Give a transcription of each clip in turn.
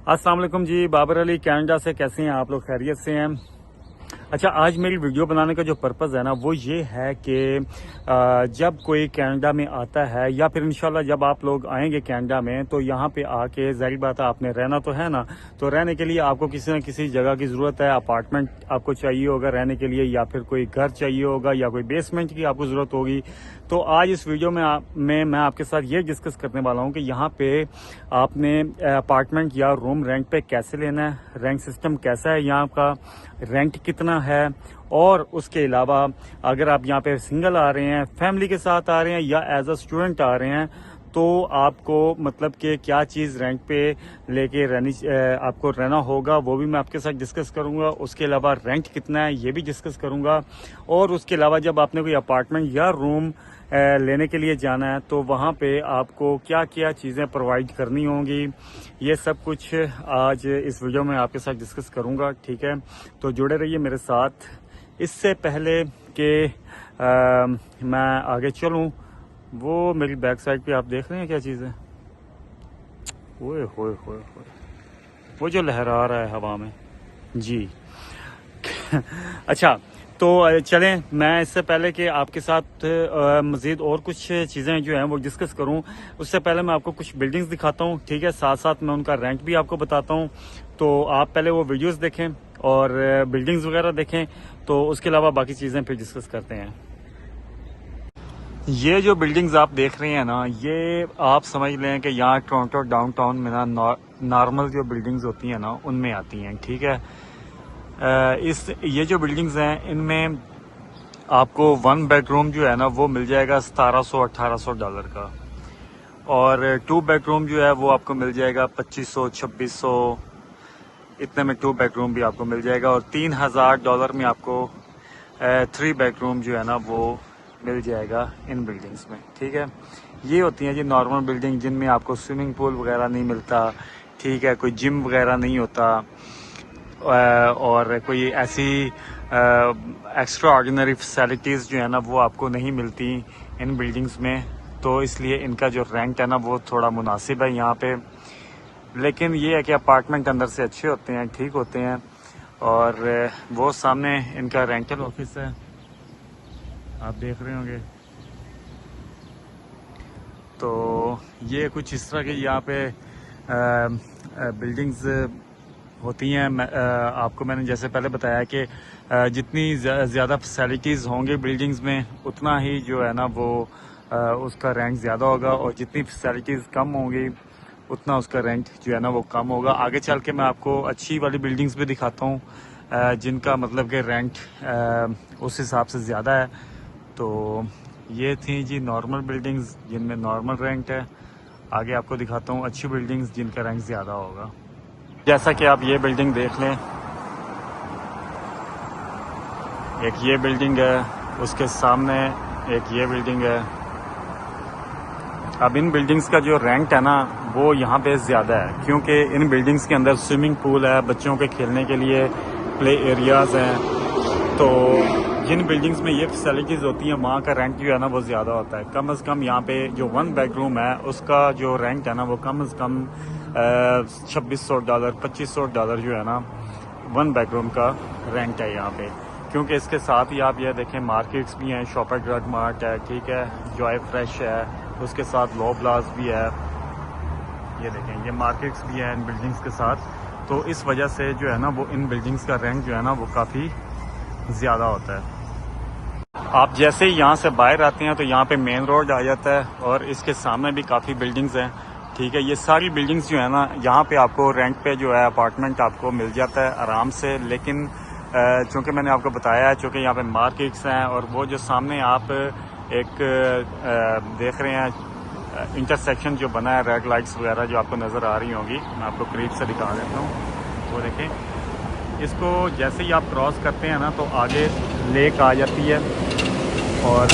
अस्सलाम वालेकुम जी, बाबर अली कनाडा से। कैसे हैं आप लोग? खैरियत से हैं? अच्छा, आज मेरी वीडियो बनाने का जो पर्पज़ है ना वो ये है कि जब कोई कनाडा में आता है या फिर इंशाल्लाह जब आप लोग आएंगे कनाडा में, तो यहाँ पे आके ज़ाहिर बात है आपने रहना तो है ना। तो रहने के लिए आपको किसी न किसी जगह की ज़रूरत है। अपार्टमेंट आपको चाहिए होगा रहने के लिए, या फिर कोई घर चाहिए होगा, या कोई बेसमेंट की आपको ज़रूरत होगी। तो आज इस वीडियो में मैं आपके साथ ये डिस्कस करने वाला हूँ कि यहाँ पे आपने अपार्टमेंट या रूम रेंट पे कैसे लेना है, रेंट सिस्टम कैसा है, यहाँ का रेंट कितना है, और उसके अलावा अगर आप यहाँ पे सिंगल आ रहे हैं, फैमिली के साथ आ रहे हैं, या एज अ स्टूडेंट आ रहे हैं, तो आपको मतलब कि क्या चीज़ रेंट पे लेके आपको रहना होगा, वो भी मैं आपके साथ डिस्कस करूंगा। उसके अलावा रेंट कितना है ये भी डिस्कस करूंगा। और उसके अलावा जब आपने कोई अपार्टमेंट या रूम लेने के लिए जाना है तो वहाँ पे आपको क्या क्या चीज़ें प्रोवाइड करनी होंगी, ये सब कुछ आज इस वीडियो में आपके साथ डिस्कस करूंगा। ठीक है, तो जुड़े रहिए मेरे साथ। इससे पहले कि मैं आगे चलूं, वो मेरी बैक साइड पे आप देख रहे हैं क्या चीज़ है? ओए होए होए होए, वो जो लहरा रहा है हवा में जी। अच्छा, तो चलें, मैं इससे पहले कि आपके साथ मज़ीद और कुछ चीज़ें जो हैं वो डिस्कस करूं, उससे पहले मैं आपको कुछ बिल्डिंग्स दिखाता हूं। ठीक है, साथ साथ मैं उनका रेंट भी आपको बताता हूं। तो आप पहले वो वीडियोस देखें और बिल्डिंग्स वगैरह देखें, तो उसके अलावा बाकी चीज़ें फिर डिस्कस करते हैं। ये जो बिल्डिंग्स आप देख रहे हैं ना, ये आप समझ लें कि यहाँ टोरंटो डाउनटाउन में ना नॉर्मल जो बिल्डिंग्स होती हैं ना उनमें आती हैं। ठीक है, ये जो बिल्डिंग्स हैं इनमें आपको वन बेडरूम जो है ना वो मिल जाएगा $1700-1800 का, और 2 बेडरूम जो है वो आपको मिल जाएगा $2500-2600। इतने में 2 बेडरूम भी आपको मिल जाएगा, और $3000 में आपको 3 बेडरूम जो है ना वो मिल जाएगा इन बिल्डिंग्स में। ठीक है, ये होती हैं जी नॉर्मल बिल्डिंग, जिनमें आपको स्विमिंग पूल वगैरह नहीं मिलता। ठीक है, कोई जिम वगैरह नहीं होता, और कोई ऐसी एक्स्ट्रा ऑर्डिनरी फैसिलिटीज़ जो है ना वो आपको नहीं मिलती इन बिल्डिंग्स में। तो इसलिए इनका जो रेंट है ना वो थोड़ा मुनासिब है यहाँ पे। लेकिन ये है कि अपार्टमेंट अंदर से अच्छे होते हैं, ठीक होते हैं। और वो सामने इनका रेंटल ऑफिस है, आप देख रहे होंगे। तो ये कुछ इस तरह की यहाँ पे बिल्डिंग्स होती हैं। आपको मैंने जैसे पहले बताया कि जितनी ज़्यादा फैसिलिटीज़ होंगी बिल्डिंग्स में, उतना ही जो है ना वो उसका रेंट ज़्यादा होगा, और जितनी फैसिलिटीज़ कम होंगी उतना उसका रेंट जो है ना वो कम होगा। आगे चल के मैं आपको अच्छी वाली बिल्डिंग्स भी दिखाता हूँ, जिनका मतलब कि रेंट उस हिसाब से ज़्यादा है। तो ये थी जी नॉर्मल बिल्डिंग्स जिनमें नॉर्मल रेंट है। आगे आपको दिखाता हूँ अच्छी बिल्डिंग्स जिनका रेंट ज़्यादा होगा। जैसा कि आप ये बिल्डिंग देख लें, एक ये बिल्डिंग है, उसके सामने एक ये बिल्डिंग है। अब इन बिल्डिंग्स का जो रेंट है ना वो यहाँ पे ज़्यादा है, क्योंकि इन बिल्डिंग्स के अंदर स्विमिंग पूल है, बच्चों के खेलने के लिए प्ले एरियाज़ हैं। तो जिन बिल्डिंग्स में ये फैसिलिटीज़ होती हैं वहाँ का रेंट जो है ना वो ज़्यादा होता है। कम से कम यहाँ पे जो 1 बेडरूम है उसका जो रेंट है ना वो कम से कम $2600 $2500 जो है ना 1 बेडरूम का रेंट है यहाँ पे। क्योंकि इसके साथ ही आप ये देखें मार्केट्स भी हैं, शॉपर ड्रग मार्ट है, ठीक है, जॉय फ्रेश है, उसके साथ लॉब्लास भी है। ये देखें ये मार्केट्स भी हैं इन बिल्डिंग्स के साथ। तो इस वजह से जो है ना वो इन बिल्डिंग्स का रेंट जो है ना वो काफ़ी ज़्यादा होता है। आप जैसे ही यहाँ से बाहर आते हैं तो यहाँ पे मेन रोड आ जाता है, और इसके सामने भी काफ़ी बिल्डिंग्स हैं। ठीक है, ये सारी बिल्डिंग्स जो है ना यहाँ पे आपको रेंट पे जो है अपार्टमेंट आपको मिल जाता है आराम से। लेकिन चूँकि मैंने आपको बताया है, चूँकि यहाँ पे मार्केट्स हैं, और वो जो सामने आप एक देख रहे हैं इंटरसेक्शन जो बना है, रेड लाइट्स वगैरह जो आपको नज़र आ रही होंगी, मैं आपको करीब से दिखा देता हूँ। वो देखें, इसको जैसे ही आप क्रॉस करते हैं ना तो आगे लेक आ जाती है, और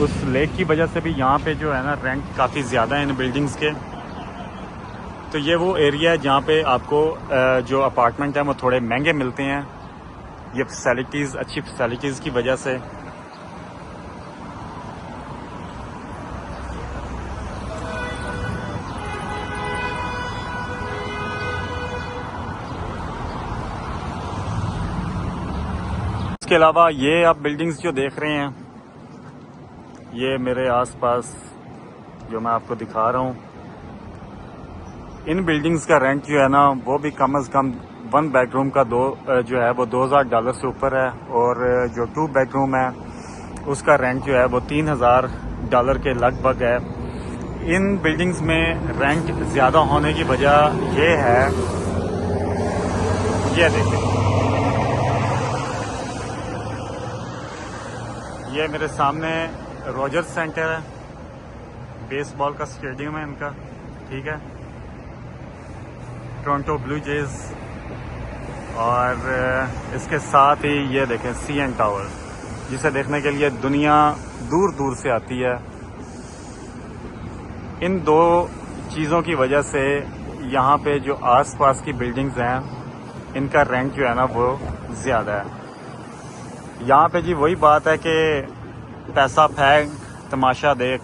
उस लेक की वजह से भी यहाँ पे जो है ना रेंट काफ़ी ज़्यादा है इन बिल्डिंग्स के। तो ये वो एरिया है जहाँ पे आपको जो अपार्टमेंट है वो थोड़े महंगे मिलते हैं, ये फैसिलिटीज़, अच्छी फैसिलिटीज़ की वजह से। इसके अलावा ये आप बिल्डिंग्स जो देख रहे हैं, ये मेरे आसपास जो मैं आपको दिखा रहा हूँ, इन बिल्डिंग्स का रेंट जो है ना वो भी कम से कम 1 बेडरूम का जो है वो $2000 से ऊपर है, और जो 2 बेडरूम है उसका रेंट जो है वो $3000 के लगभग है। इन बिल्डिंग्स में रेंट ज़्यादा होने की वजह ये है, ये देखें, ये मेरे सामने रॉजर्स सेंटर है, बेसबॉल का स्टेडियम है इनका, ठीक है, टोरंटो ब्लू जेज, और इसके साथ ही ये देखें CN टावर, जिसे देखने के लिए दुनिया दूर दूर से आती है। इन दो चीज़ों की वजह से यहाँ पे जो आसपास की बिल्डिंग्स हैं इनका रेंट जो है ना वो ज़्यादा है। यहाँ पे जी वही बात है कि पैसा फेंक तमाशा देख,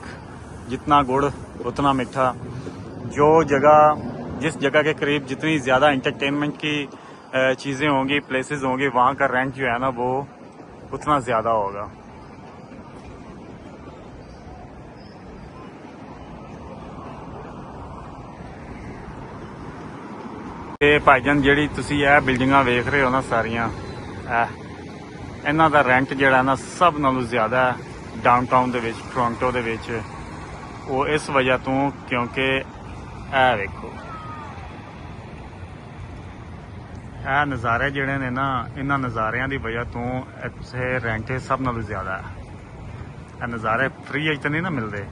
जितना गुड़ उतना मीठा। जिस जगह के करीब जितनी ज़्यादा इंटरटेनमेंट की चीज़ें होंगी, प्लेसेस होंगी, वहाँ का रेंट जो है ना वो उतना ज़्यादा होगा। ਤੇ ਭਾਈਜਾਨ ਜਿਹੜੀ ਤੁਸੀਂ ਇਹ ਬਿਲਡਿੰਗਾਂ ਵੇਖ ਰਹੇ ਹੋ ਨਾ ਸਾਰੀਆਂ, ਇਹਨਾਂ ਦਾ ਰੈਂਟ ਜਿਹੜਾ ਨਾ ਸਭ ਨਾਲੋਂ ਜ਼ਿਆਦਾ ਹੈ ਡਾਊਨਟਾਊਨ ਦੇ ਵਿੱਚ, ਟੋਰਾਂਟੋ ਦੇ ਵਿੱਚ। ਉਹ ਇਸ ਵਜ੍ਹਾ ਤੋਂ ਕਿਉਂਕਿ ਇਹ ਵੇਖੋ, ਇਹ ਨਜ਼ਾਰੇ ਜਿਹੜੇ ਨੇ ਨਾ, ਇਹਨਾਂ ਨਜ਼ਾਰਿਆਂ ਦੀ ਵਜ੍ਹਾ ਤੋਂ ਇੱਥੇ ਰੈਂਟ ਸਭ ਨਾਲੋਂ ਜ਼ਿਆਦਾ ਹੈ। ਇਹ ਨਜ਼ਾਰੇ ਫ੍ਰੀ ਵਿੱਚ ਤਾਂ ਨਹੀਂ ਨਾ ਮਿਲਦੇ,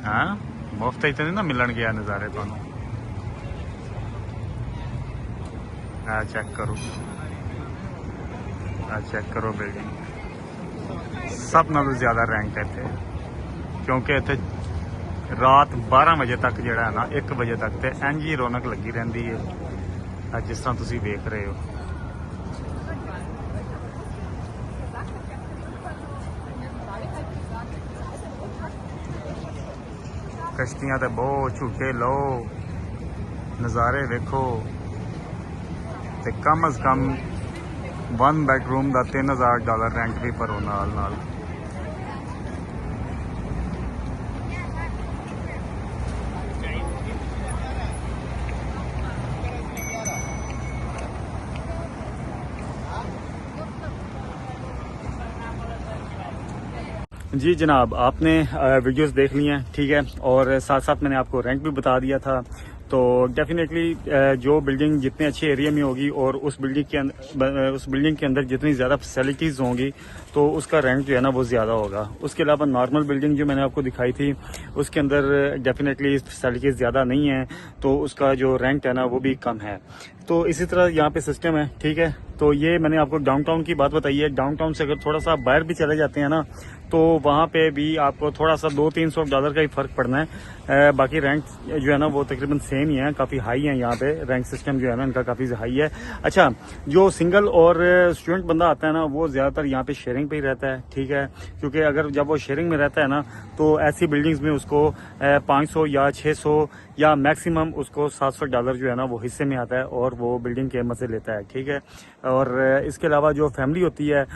ਹਾਂ ਮੁਫਤ ਵਿੱਚ ਤਾਂ ਨਹੀਂ ਨਾ ਮਿਲਣਗੇ ਇਹ ਨਜ਼ਾਰੇ ਤੁਹਾਨੂੰ। चेक करो बिल्डिंग, सब नालों ज़्यादा रैंक है इत्थे, क्योंकि इत्थे रात 12 बजे तक जिहड़ा है ना 1 बजे तक तो इंज ही रौनक लगी रहिंदी है, जिस तरह तुसीं वेख रहे हो। कश्तियां ते बहुत, झूटे लो, नज़ारे वेखो। ते कम अज कम 1 बेडरूम का $3000 रेंट भी भरो नाल नाल। जी जनाब, आपने वीडियोस देख ली हैं, ठीक है, और साथ साथ मैंने आपको रेंट भी बता दिया था। तो डेफिनेटली जो बिल्डिंग जितने अच्छे एरिया में होगी और उस बिल्डिंग के अंदर जितनी ज़्यादा फैसिलिटीज़ होंगी तो उसका रेंट जो है ना वो ज़्यादा होगा। उसके अलावा नॉर्मल बिल्डिंग जो मैंने आपको दिखाई थी उसके अंदर डेफिनेटली फैसिलिटीज़ ज़्यादा नहीं है, तो उसका जो रेंट है ना वो भी कम है। तो इसी तरह यहाँ पे सिस्टम है, ठीक है। तो ये मैंने आपको डाउनटाउन की बात बताई है। डाउनटाउन से अगर थोड़ा सा बाहर भी चले जाते हैं ना तो वहाँ पे भी आपको थोड़ा सा $200-300 का ही फ़र्क पड़ना है। बाकी रेंट जो है ना वो तकरीबन सेम ही है, काफ़ी हाई है यहाँ पे। रैंक सिस्टम जो है ना इनका काफ़ी हाई है। अच्छा, जो सिंगल और स्टूडेंट बंदा आता है ना वो ज़्यादातर यहाँ पे शेयरिंग पे ही रहता है, ठीक है, क्योंकि अगर जब वो शेयरिंग में रहता है ना तो ऐसी बिल्डिंग्स में उसको 500 या 600 या मैक्सिमम उसको $700 जो है ना वो हिस्से में आता है और वो बिल्डिंग के मजे लेता है, ठीक है। और इसके अलावा जो फैमिली होती है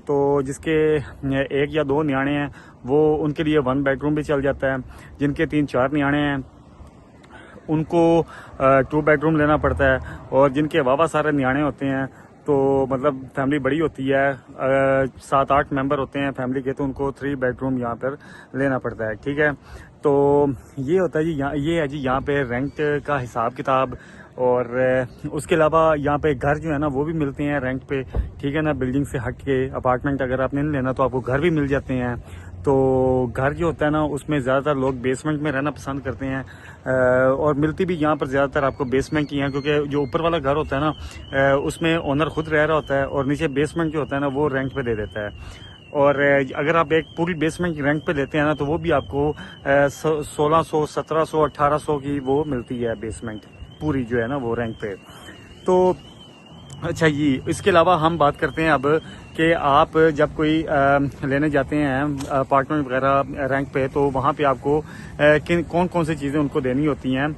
तो जिसके 1 या 2 न्याणे हैं वो उनके लिए 1 बेडरूम भी चल जाता है। जिनके 3-4 न्याणे हैं उनको 2 बेडरूम लेना पड़ता है, और जिनके वावा सारे न्याणे होते हैं तो मतलब फैमिली बड़ी होती है, 7-8 मेंबर होते हैं फैमिली के, तो उनको 3 बेडरूम यहाँ पर लेना पड़ता है, ठीक है। तो ये होता है जी, ये है जी यहाँ पे रेंट का हिसाब किताब। और उसके अलावा यहाँ पे घर जो है ना वो भी मिलते हैं रेंट पे, ठीक है ना। बिल्डिंग से हट के अपार्टमेंट अगर आपने नहीं लेना तो आपको घर भी मिल जाते हैं। तो घर जो होता है ना उसमें ज़्यादातर लोग बेसमेंट में रहना पसंद करते हैं, और मिलती भी यहाँ पर ज़्यादातर आपको बेसमेंट की हैं, क्योंकि जो ऊपर वाला घर होता है ना उसमें ओनर खुद रह रहा होता है और नीचे बेसमेंट जो होता है ना वो रेंट पे दे देता है। और अगर आप एक पूरी बेसमेंट रेंट पे लेते हैं ना तो वो भी आपको 1600, 1700, 1800 की वो मिलती है बेसमेंट पूरी जो है ना वो रेंट पे। तो अच्छा जी, इसके अलावा हम बात करते हैं अब कि आप जब कोई लेने जाते हैं अपार्टमेंट वगैरह रेंट पे, तो वहाँ पे आपको कौन कौन सी चीज़ें उनको देनी होती हैं,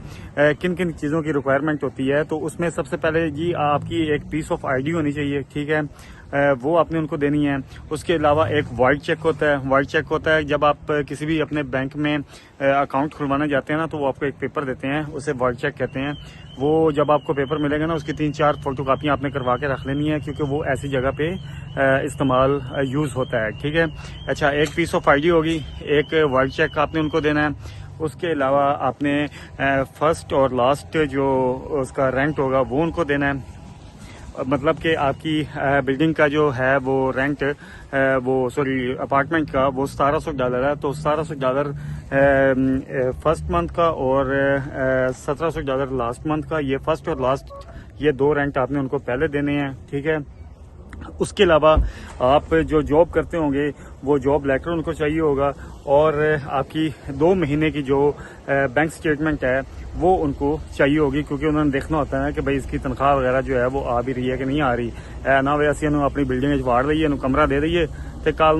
किन किन चीज़ों की रिक्वायरमेंट होती है। तो उसमें सबसे पहले जी आपकी एक पीस ऑफ आईडी होनी चाहिए, ठीक है, वो आपने उनको देनी है। उसके अलावा एक वाइड चेक होता है। वाइड चेक होता है जब आप किसी भी अपने बैंक में अकाउंट खुलवाने जाते हैं ना, तो वो आपको एक पेपर देते हैं, उसे वाइड चेक कहते हैं। वो जब आपको पेपर मिलेगा ना, उसकी 3-4 फोटो कापियाँ आपने करवा के रख लेनी है, क्योंकि वो ऐसी जगह पे इस्तेमाल यूज़ होता है, ठीक है। अच्छा, एक पीस ऑफ आईडी होगी, एक वाइड चेक आपने उनको देना है। उसके अलावा आपने फर्स्ट और लास्ट जो उसका रेंट होगा वो उनको देना है। मतलब कि आपकी बिल्डिंग का जो है वो रेंट, वो सॉरी अपार्टमेंट का, वो $1700 है। तो $1700 फर्स्ट मंथ का और $1700 लास्ट मंथ का। ये फर्स्ट और लास्ट, ये 2 रेंट आपने उनको पहले देने हैं, ठीक है। उसके अलावा आप जो जॉब करते होंगे वो जॉब लेटर उनको चाहिए होगा, और आपकी 2 महीने की जो बैंक स्टेटमेंट है वो उनको चाहिए होगी, क्योंकि उन्होंने देखना होता है कि भाई इसकी तनख्वाह वगैरह जो है वो आ भी रही है कि नहीं आ रही ना। वे असं अपनी बिल्डिंग वाड़ दईए, कमरा दे दईए तो कल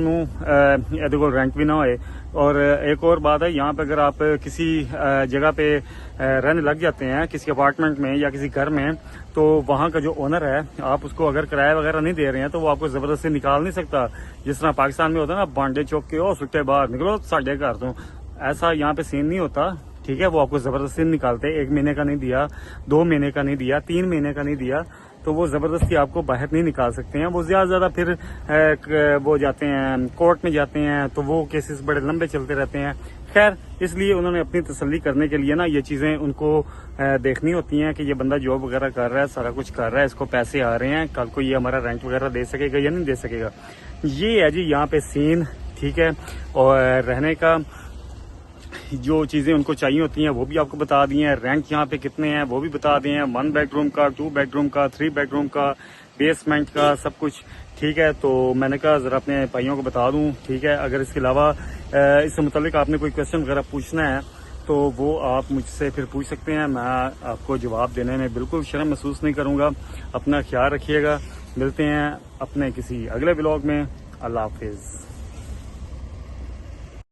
ये को रेंट भी ना होए। और एक और बात है, यहाँ पे अगर आप किसी जगह पे रहने लग जाते हैं, किसी अपार्टमेंट में या किसी घर में, तो वहाँ का जो ओनर है, आप उसको अगर किराया वगैरह नहीं दे रहे हैं तो वो आपको जबरदस्ती निकाल नहीं सकता। जिस तरह पाकिस्तान में होता है ना, बांडे चौक के हो सुट्टे बाहर निकलो साढ़े घर, तो ऐसा यहाँ पे सीन नहीं होता, ठीक है। वो आपको जबरदस्ती निकालते, 1 महीने का नहीं दिया, 2 महीने का नहीं दिया, 3 महीने का नहीं दिया, तो वो जबरदस्ती आपको बाहर नहीं निकाल सकते हैं। वो ज्यादा फिर वो जाते हैं कोर्ट में जाते हैं, तो वो केसेस बड़े लंबे चलते रहते हैं। खैर, इसलिए उन्होंने अपनी तसल्ली करने के लिए ना ये चीजें उनको देखनी होती हैं कि ये बंदा जॉब वगैरह कर रहा है, सारा कुछ कर रहा है, इसको पैसे आ रहे हैं, कल को ये हमारा रेंट वगैरह दे सकेगा या नहीं दे सकेगा। ये है जी यहाँ पे सीन, ठीक है। और रहने का जो चीज़ें उनको चाहिए होती हैं वो भी आपको बता दी हैं। रेंट यहाँ पे कितने हैं वो भी बता दिए हैं, 1 बेडरूम का, 2 बेडरूम का, 3 बेडरूम का, बेसमेंट का, सब कुछ, ठीक है। तो मैंने कहा ज़रा अपने भाइयों को बता दूं, ठीक है। अगर इसके अलावा इससे मुतालिक आपने कोई क्वेश्चन वगैरह पूछना है तो वो आप मुझसे फिर पूछ सकते हैं। मैं आपको जवाब देने में बिल्कुल शर्म महसूस नहीं करूँगा। अपना ख्याल रखिएगा, मिलते हैं अपने किसी अगले ब्लॉग में। अल्लाह हाफिज़।